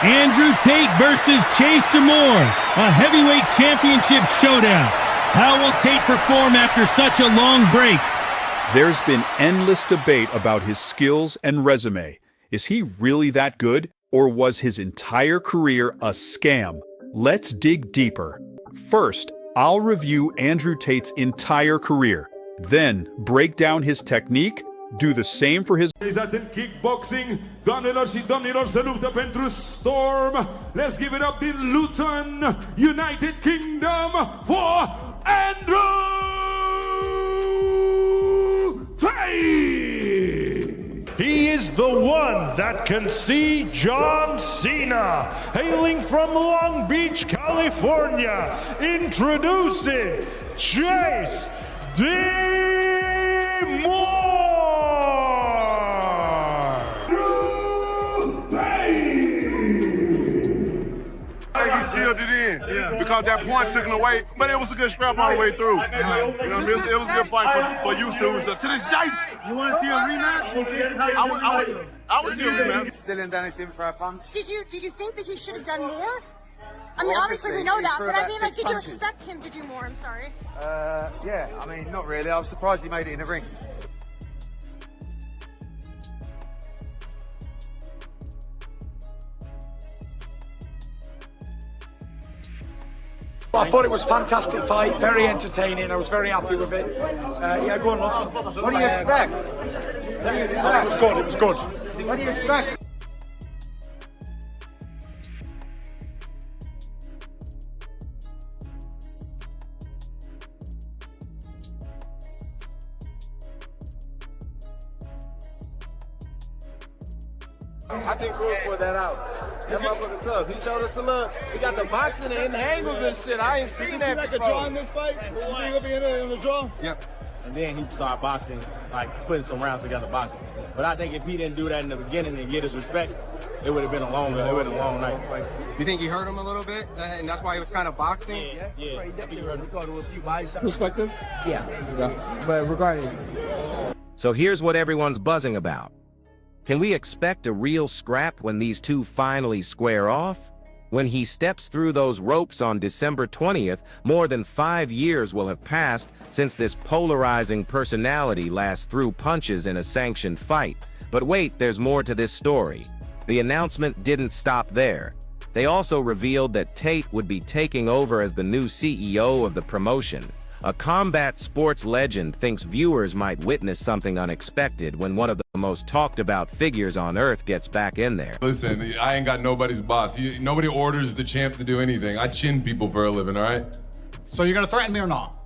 Andrew Tate versus Chase DeMoor, a heavyweight championship showdown. How will Tate perform after such a long break? There's been endless debate about his skills and resume. Is he really that good, or was his entire career a scam? Let's dig deeper. First, I'll review Andrew Tate's entire career, then break down his technique, do the same for his În kickboxing, doamnelor și domnilor, se luptă pentru Storm. Let's give it up din Luton, United Kingdom, for Andrew Tate! He is the one that can see John Cena, hailing from Long Beach, California, introducing Chase DeMoor! He sealed it in because that point took him away, but it was a good scrap all the way through. You know what I mean? It was a good fight for Houston. So to this day, you want to see a rematch? I would see a rematch. Dylan done anything for a punch? Did you think that he should have done more? I mean, obviously we know that, but I mean, like, did you expect him to do more? I'm sorry. Yeah, I mean, not really. I was surprised he made it in the ring. I thought it was a fantastic fight, very entertaining. I was very happy with it. Yeah, go on, look. What do you expect? What do you expect? It was good, it was good. What do you expect? I think Cruz pulled that out. That motherfucker tough. He showed us a look. We got the boxing and the angles and shit. I ain't seen that like a draw in this fight? You think he'll be in the draw? Yep. And then he started boxing, like putting some rounds together boxing. But I think if he didn't do that in the beginning and get his respect, it would have been a long night. You think he hurt him a little bit, and that's why he was kind of boxing? Yeah. I think he hurt him. We caught him with a few body shots. Perspective? Yeah. But regarding. So here's what everyone's buzzing about. Can we expect a real scrap when these two finally square off? When he steps through those ropes on December 20th, more than 5 years will have passed since this polarizing personality last threw punches in a sanctioned fight. But wait, there's more to this story. The announcement didn't stop there. They also revealed that Tate would be taking over as the new CEO of the promotion. A combat sports legend thinks viewers might witness something unexpected when one of the most talked about figures on earth gets back in there. Listen, I ain't got nobody's boss. Nobody orders the champ to do anything. I chin people for a living, all right? So you're gonna threaten me or not?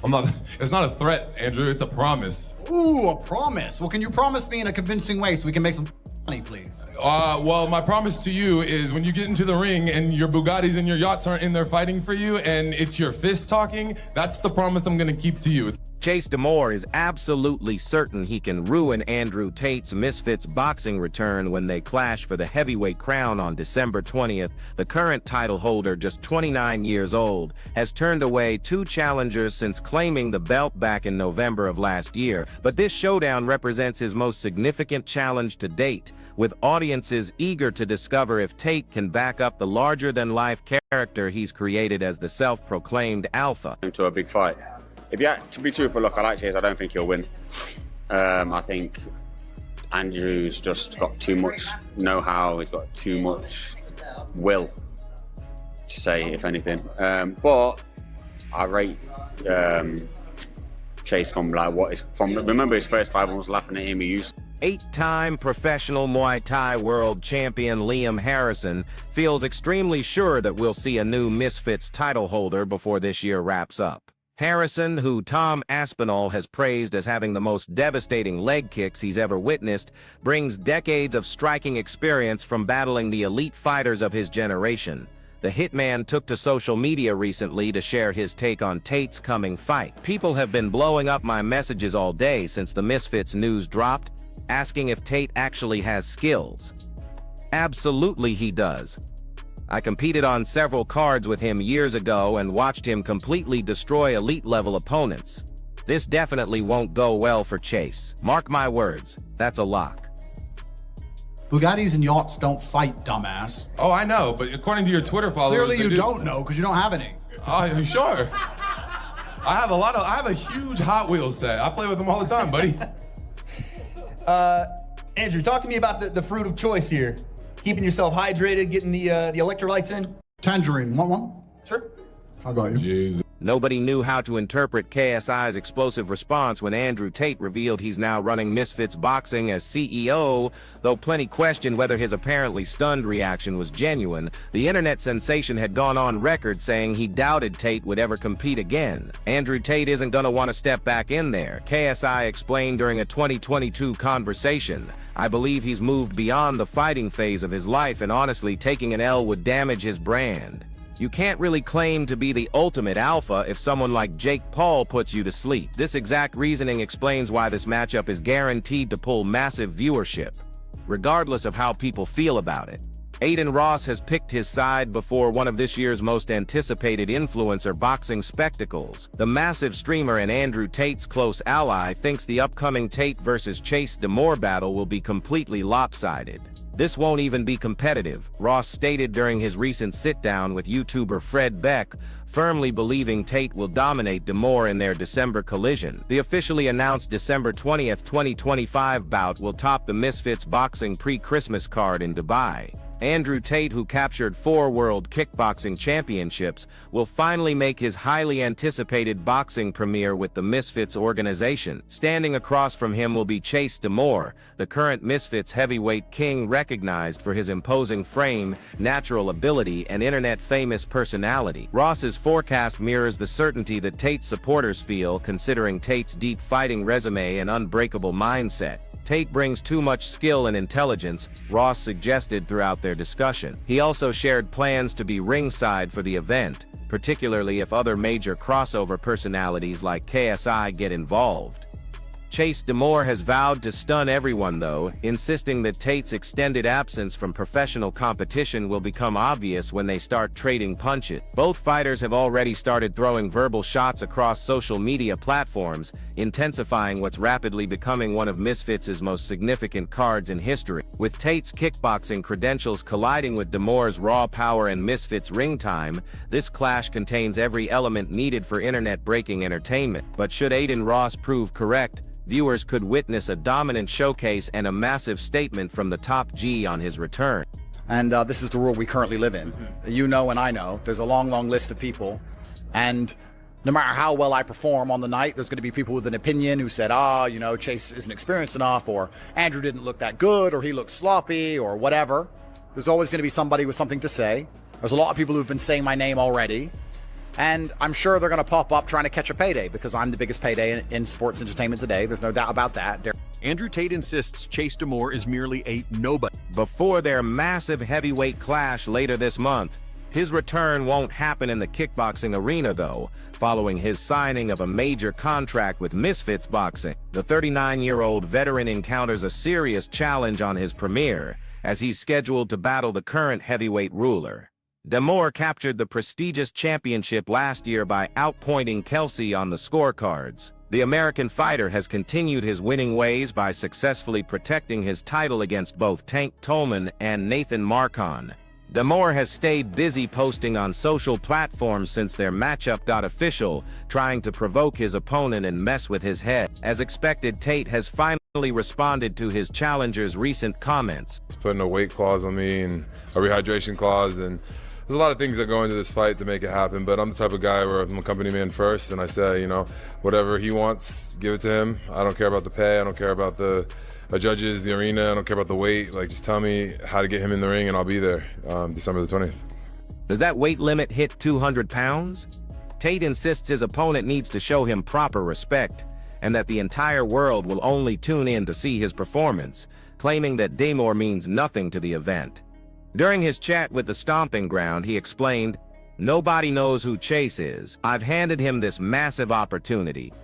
I'm not, it's not a threat, Andrew, it's a promise. Ooh, a promise. Well, can you promise me in a convincing way so we can make some money, please? Well, my promise to you is when you get into the ring and your Bugattis and your yachts aren't in there fighting for you and it's your fist talking, that's the promise I'm gonna keep to you. Chase DeMoor is absolutely certain he can ruin Andrew Tate's Misfits boxing return when they clash for the heavyweight crown on December 20th. The current title holder, just 29 years old, has turned away 2 challengers since claiming the belt back in November of last year. But this showdown represents his most significant challenge to date, with audiences eager to discover if Tate can back up the larger-than-life character he's created as the self-proclaimed alpha. Into a big fight. If you have to be truthful, look, I like Chase. I don't think he'll win. I think Andrew's just got too much know-how. He's got too much will to say, if anything. But I rate Chase from like what is from. Remember his first fight, everyone was laughing at him. He used. 8-time professional Muay Thai world champion Liam Harrison feels extremely sure that we'll see a new Misfits title holder before this year wraps up. Harrison, who Tom Aspinall has praised as having the most devastating leg kicks he's ever witnessed, brings decades of striking experience from battling the elite fighters of his generation. The hitman took to social media recently to share his take on Tate's coming fight. People have been blowing up my messages all day since the Misfits news dropped, asking if Tate actually has skills. Absolutely he does. I competed on several cards with him years ago and watched him completely destroy elite-level opponents. This definitely won't go well for Chase. Mark my words, that's a lock. Bugattis and yachts don't fight, dumbass. Oh, I know, but according to your Twitter followers, Clearly you don't know because you don't have any. Oh, you sure? I have a huge Hot Wheels set. I play with them all the time, buddy. Andrew, talk to me about the fruit of choice here. Keeping yourself hydrated, getting the electrolytes in. Tangerine, want one? Sure. I got you. Jesus. Nobody knew how to interpret KSI's explosive response when Andrew Tate revealed he's now running Misfits Boxing as CEO. Though plenty questioned whether his apparently stunned reaction was genuine, the internet sensation had gone on record saying he doubted Tate would ever compete again. Andrew Tate isn't gonna want to step back in there, KSI explained during a 2022 conversation. I believe he's moved beyond the fighting phase of his life, and honestly, taking an L would damage his brand. You can't really claim to be the ultimate alpha if someone like Jake Paul puts you to sleep. This exact reasoning explains why this matchup is guaranteed to pull massive viewership, regardless of how people feel about it. Adin Ross has picked his side before one of this year's most anticipated influencer boxing spectacles. The massive streamer and Andrew Tate's close ally thinks the upcoming Tate versus Chase DeMoor battle will be completely lopsided. This won't even be competitive, Ross stated during his recent sit-down with YouTuber Fred Beck, firmly believing Tate will dominate DeMoor in their December collision. The officially announced December 20th, 2025 bout will top the Misfits Boxing pre-Christmas card in Dubai. Andrew Tate, who captured 4 world kickboxing championships, will finally make his highly anticipated boxing premiere with the Misfits organization. Standing across from him will be Chase DeMoor, the current Misfits heavyweight king recognized for his imposing frame, natural ability, and internet-famous personality. Ross's forecast mirrors the certainty that Tate's supporters feel, considering Tate's deep fighting resume and unbreakable mindset. Tate brings too much skill and intelligence, Ross suggested throughout their discussion. He also shared plans to be ringside for the event, particularly if other major crossover personalities like KSI get involved. Chase DeMoor has vowed to stun everyone though, insisting that Tate's extended absence from professional competition will become obvious when they start trading punches. Both fighters have already started throwing verbal shots across social media platforms, intensifying what's rapidly becoming one of Misfits' most significant cards in history. With Tate's kickboxing credentials colliding with DeMoor's raw power and Misfits' ring time, this clash contains every element needed for internet-breaking entertainment. But should Adin Ross prove correct, viewers could witness a dominant showcase and a massive statement from the top G on his return. And this is the world we currently live in. You know and I know, there's a long, long list of people. And no matter how well I perform on the night, there's going to be people with an opinion who said, you know, Chase isn't experienced enough, or Andrew didn't look that good, or he looked sloppy, or whatever. There's always going to be somebody with something to say. There's a lot of people who've been saying my name already. And I'm sure they're going to pop up trying to catch a payday, because I'm the biggest payday in sports entertainment today. There's no doubt about that. Andrew Tate insists Chase DeMoor is merely a nobody. Before their massive heavyweight clash later this month, his return won't happen in the kickboxing arena though, following his signing of a major contract with Misfits Boxing. The 39-year-old veteran encounters a serious challenge on his premiere, as he's scheduled to battle the current heavyweight ruler. DeMoor captured the prestigious championship last year by outpointing Kelsey on the scorecards. The American fighter has continued his winning ways by successfully protecting his title against both Tank Tolman and Nathan Marcon. DeMoor has stayed busy posting on social platforms since their matchup got official, trying to provoke his opponent and mess with his head. As expected, Tate has finally responded to his challenger's recent comments. He's putting a weight clause on me and a rehydration clause, and there's a lot of things that go into this fight to make it happen, but I'm the type of guy where I'm a company man first, and I say, you know, whatever he wants, give it to him. I don't care about the pay, I don't care about the judges, the arena, I don't care about the weight. Like, just tell me how to get him in the ring and I'll be there December the 20th. Does that weight limit hit 200 pounds? Tate insists his opponent needs to show him proper respect, and that the entire world will only tune in to see his performance, claiming that DeMoor means nothing to the event. During his chat with the Stomping Ground, he explained, "Nobody knows who Chase is. I've handed him this massive opportunity.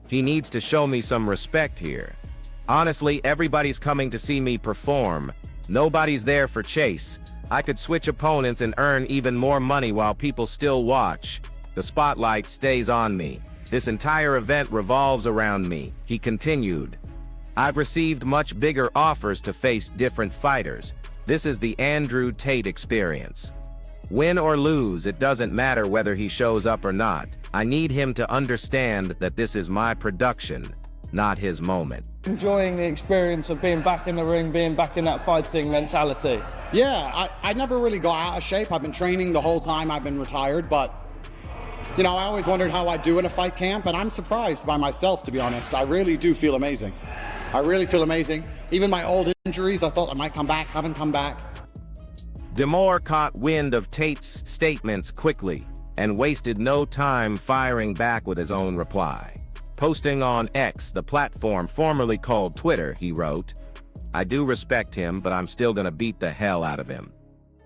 He needs to show me some respect here. Honestly, everybody's coming to see me perform. Nobody's there for Chase. I could switch opponents and earn even more money while people still watch. The spotlight stays on me. This entire event revolves around me," he continued. I've received much bigger offers to face different fighters. This is the Andrew Tate experience. Win or lose, it doesn't matter whether he shows up or not. I need him to understand that this is my production, not his moment. Enjoying the experience of being back in the ring, being back in that fighting mentality. Yeah, I never really got out of shape. I've been training the whole time I've been retired, but you know, I always wondered how I'd do in a fight camp, and I'm surprised by myself, to be honest. I really do feel amazing. I really feel amazing. Even my old injuries, I thought I might come back, haven't come back. DeMoor caught wind of Tate's statements quickly and wasted no time firing back with his own reply. Posting on X, the platform formerly called Twitter, he wrote, "I do respect him, but I'm still gonna beat the hell out of him.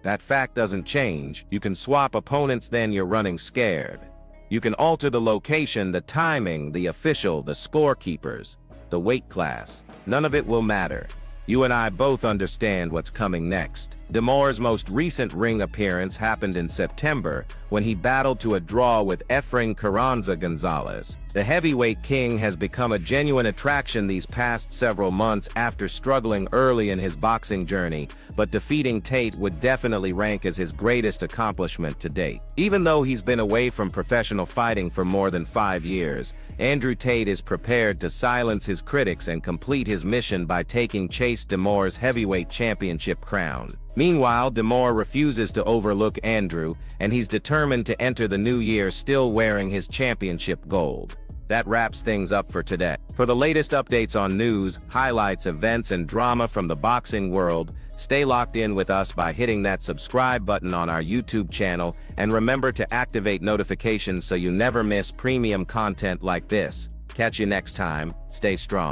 That fact doesn't change. You can swap opponents, then you're running scared. You can alter the location, the timing, the official, the scorekeepers, the weight class. None of it will matter. You and I both understand what's coming next." DeMoor's most recent ring appearance happened in September when he battled to a draw with Efrain Carranza Gonzalez. The heavyweight king has become a genuine attraction these past several months after struggling early in his boxing journey, but defeating Tate would definitely rank as his greatest accomplishment to date. Even though he's been away from professional fighting for more than 5 years, Andrew Tate is prepared to silence his critics and complete his mission by taking Chase DeMoor's heavyweight championship crown. Meanwhile, DeMoor refuses to overlook Andrew, and he's determined to enter the new year still wearing his championship gold. That wraps things up for today. For the latest updates on news, highlights, events, and drama from the boxing world, stay locked in with us by hitting that subscribe button on our YouTube channel, and remember to activate notifications so you never miss premium content like this. Catch you next time. Stay strong.